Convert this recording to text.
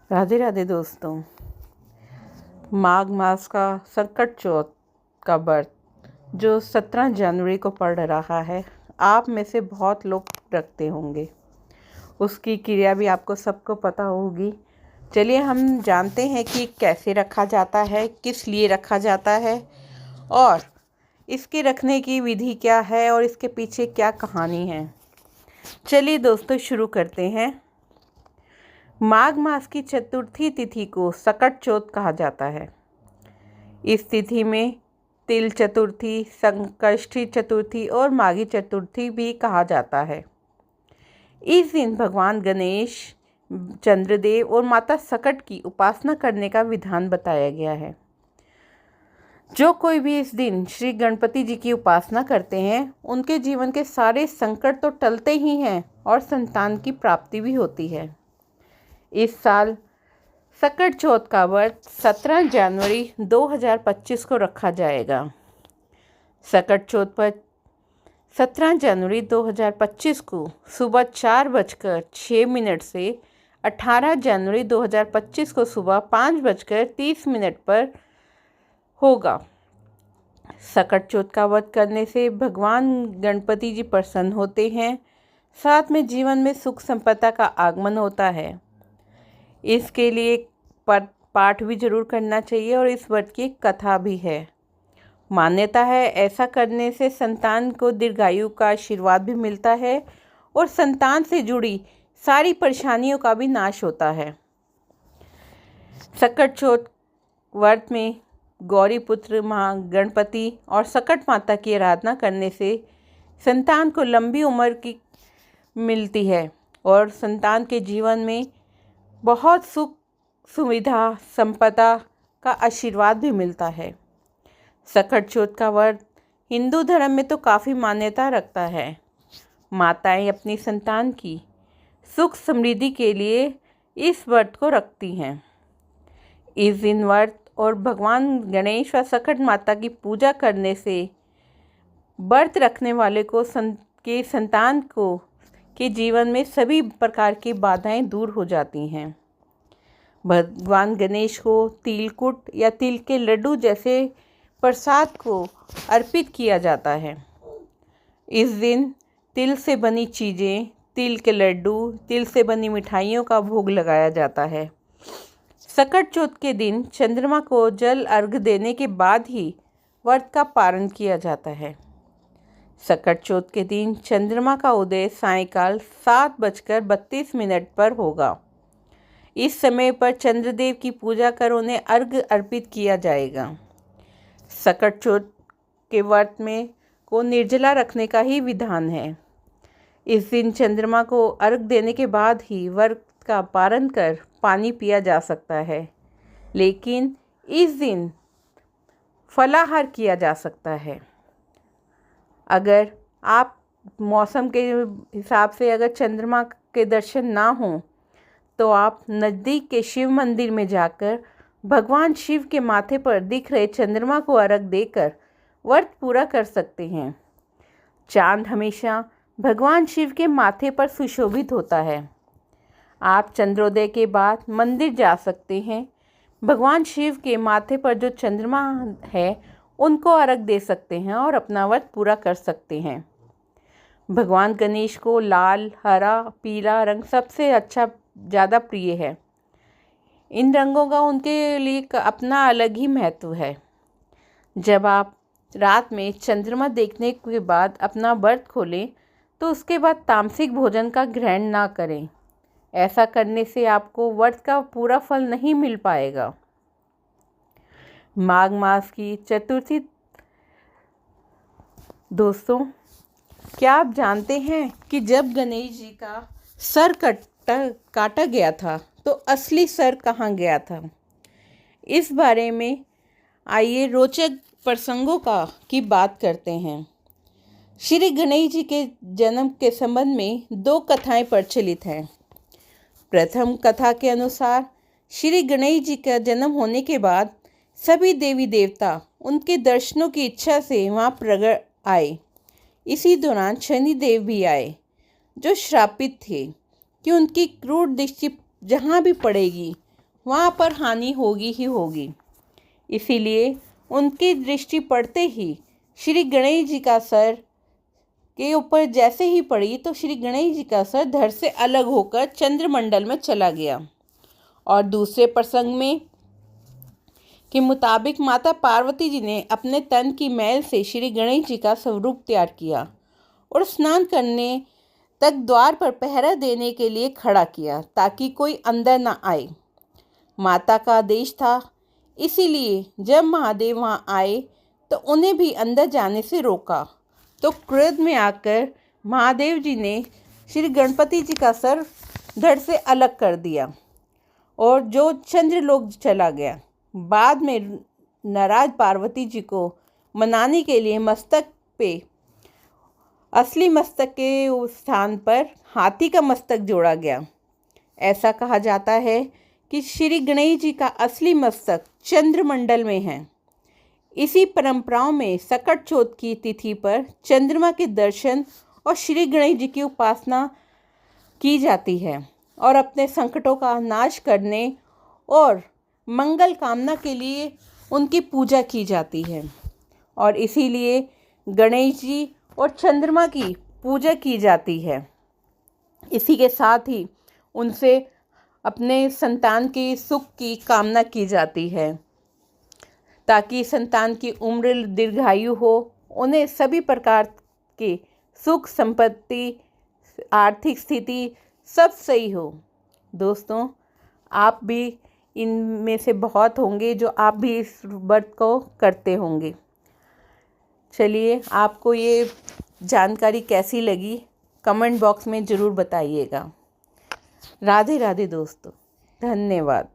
राधे राधे दोस्तों। माघ मास का संकट चौथ का व्रत जो 17 जनवरी को पड़ रहा है, आप में से बहुत लोग रखते होंगे। उसकी क्रिया भी आपको सबको पता होगी। चलिए हम जानते हैं कि कैसे रखा जाता है, किस लिए रखा जाता है और इसके रखने की विधि क्या है और इसके पीछे क्या कहानी है। चलिए दोस्तों शुरू करते हैं। माघ मास की चतुर्थी तिथि को सकट चौथ कहा जाता है। इस तिथि में तिल चतुर्थी, संकष्टी चतुर्थी और माघी चतुर्थी भी कहा जाता है। इस दिन भगवान गणेश, चंद्रदेव और माता सकट की उपासना करने का विधान बताया गया है। जो कोई भी इस दिन श्री गणपति जी की उपासना करते हैं, उनके जीवन के सारे संकट तो टलते ही हैं और संतान की प्राप्ति भी होती है। इस साल सकट चौथ का व्रत 17 जनवरी 2025 को रखा जाएगा। सकट चौथ पर 17 जनवरी 2025 को सुबह 4:06 से 18 जनवरी 2025 को सुबह 5:30 पर होगा। सकट चौथ का व्रत करने से भगवान गणपति जी प्रसन्न होते हैं, साथ में जीवन में सुख संपदा का आगमन होता है। इसके लिए पाठ भी जरूर करना चाहिए और इस व्रत की कथा भी है। मान्यता है ऐसा करने से संतान को दीर्घायु का आशीर्वाद भी मिलता है और संतान से जुड़ी सारी परेशानियों का भी नाश होता है। सकट चौथ व्रत में गौरी पुत्र माँ गणपति और सकट माता की आराधना करने से संतान को लंबी उम्र की मिलती है और संतान के जीवन में बहुत सुख सुविधा संपदा का आशीर्वाद भी मिलता है। सकट चौथ का व्रत हिंदू धर्म में तो काफ़ी मान्यता रखता है। माताएं अपनी संतान की सुख समृद्धि के लिए इस व्रत को रखती हैं। इस दिन व्रत और भगवान गणेश व सकट माता की पूजा करने से व्रत रखने वाले को संतान को के जीवन में सभी प्रकार की बाधाएं दूर हो जाती हैं। भगवान गणेश को तिलकुट या तिल के लड्डू जैसे प्रसाद को अर्पित किया जाता है। इस दिन तिल से बनी चीज़ें, तिल के लड्डू, तिल से बनी मिठाइयों का भोग लगाया जाता है। सकट चौथ के दिन चंद्रमा को जल अर्घ देने के बाद ही व्रत का पारण किया जाता है। सकट चौथ के दिन चंद्रमा का उदय सायंकाल 7:32 पर होगा। इस समय पर चंद्रदेव की पूजा कर उन्हें अर्घ अर्पित किया जाएगा। सकट चौथ के व्रत में को निर्जला रखने का ही विधान है। इस दिन चंद्रमा को अर्घ देने के बाद ही व्रत का पारण कर पानी पिया जा सकता है, लेकिन इस दिन फलाहार किया जा सकता है। अगर आप मौसम के हिसाब से अगर चंद्रमा के दर्शन ना हों तो आप नज़दीक के शिव मंदिर में जाकर भगवान शिव के माथे पर दिख रहे चंद्रमा को अर्घ देकर व्रत पूरा कर सकते हैं। चांद हमेशा भगवान शिव के माथे पर सुशोभित होता है। आप चंद्रोदय के बाद मंदिर जा सकते हैं। भगवान शिव के माथे पर जो चंद्रमा है उनको अर्घ दे सकते हैं और अपना व्रत पूरा कर सकते हैं। भगवान गणेश को लाल, हरा, पीला रंग सबसे ज़्यादा प्रिय है। इन रंगों का उनके लिए अपना अलग ही महत्व है। जब आप रात में चंद्रमा देखने के बाद अपना व्रत खोलें तो उसके बाद तामसिक भोजन का ग्रहण ना करें। ऐसा करने से आपको व्रत का पूरा फल नहीं मिल पाएगा। माघ मास की चतुर्थी दोस्तों, क्या आप जानते हैं कि जब गणेश जी का सर काटा गया था तो असली सर कहाँ गया था? इस बारे में आइए रोचक प्रसंगों की बात करते हैं। श्री गणेश जी के जन्म के संबंध में 2 कथाएं प्रचलित हैं। प्रथम कथा के अनुसार श्री गणेश जी का जन्म होने के बाद सभी देवी देवता उनके दर्शनों की इच्छा से वहाँ प्रकट आए। इसी दौरान शनिदेव भी आए, जो श्रापित थे कि उनकी क्रूर दृष्टि जहाँ भी पड़ेगी वहाँ पर हानि होगी ही होगी। इसीलिए उनकी दृष्टि पड़ते ही श्री गणेश जी का सर के ऊपर जैसे ही पड़ी तो श्री गणेश जी का सर धड़ से अलग होकर चंद्रमंडल में चला गया। और दूसरे प्रसंग में के मुताबिक माता पार्वती जी ने अपने तन की मैल से श्री गणेश जी का स्वरूप तैयार किया और स्नान करने तक द्वार पर पहरा देने के लिए खड़ा किया ताकि कोई अंदर ना आए। माता का आदेश था, इसीलिए जब महादेव वहाँ आए तो उन्हें भी अंदर जाने से रोका। तो क्रोध में आकर महादेव जी ने श्री गणपति जी का सर धड़ से अलग कर दिया और जो चंद्रलोक चला गया। बाद में नाराज पार्वती जी को मनाने के लिए मस्तक पे असली मस्तक के उस स्थान पर हाथी का मस्तक जोड़ा गया। ऐसा कहा जाता है कि श्री गणेश जी का असली मस्तक चंद्रमंडल में है। इसी परंपराओं में सकट चौथ की तिथि पर चंद्रमा के दर्शन और श्री गणेश जी की उपासना की जाती है और अपने संकटों का नाश करने और मंगल कामना के लिए उनकी पूजा की जाती है। और इसीलिए गणेश जी और चंद्रमा की पूजा की जाती है। इसी के साथ ही उनसे अपने संतान के सुख की कामना की जाती है ताकि संतान की उम्र दीर्घायु हो, उन्हें सभी प्रकार के सुख संपत्ति आर्थिक स्थिति सब सही हो। दोस्तों, आप भी इनमें से बहुत होंगे जो आप भी इस व्रत को करते होंगे। चलिए, आपको ये जानकारी कैसी लगी कमेंट बॉक्स में ज़रूर बताइएगा। राधे राधे दोस्तों, धन्यवाद।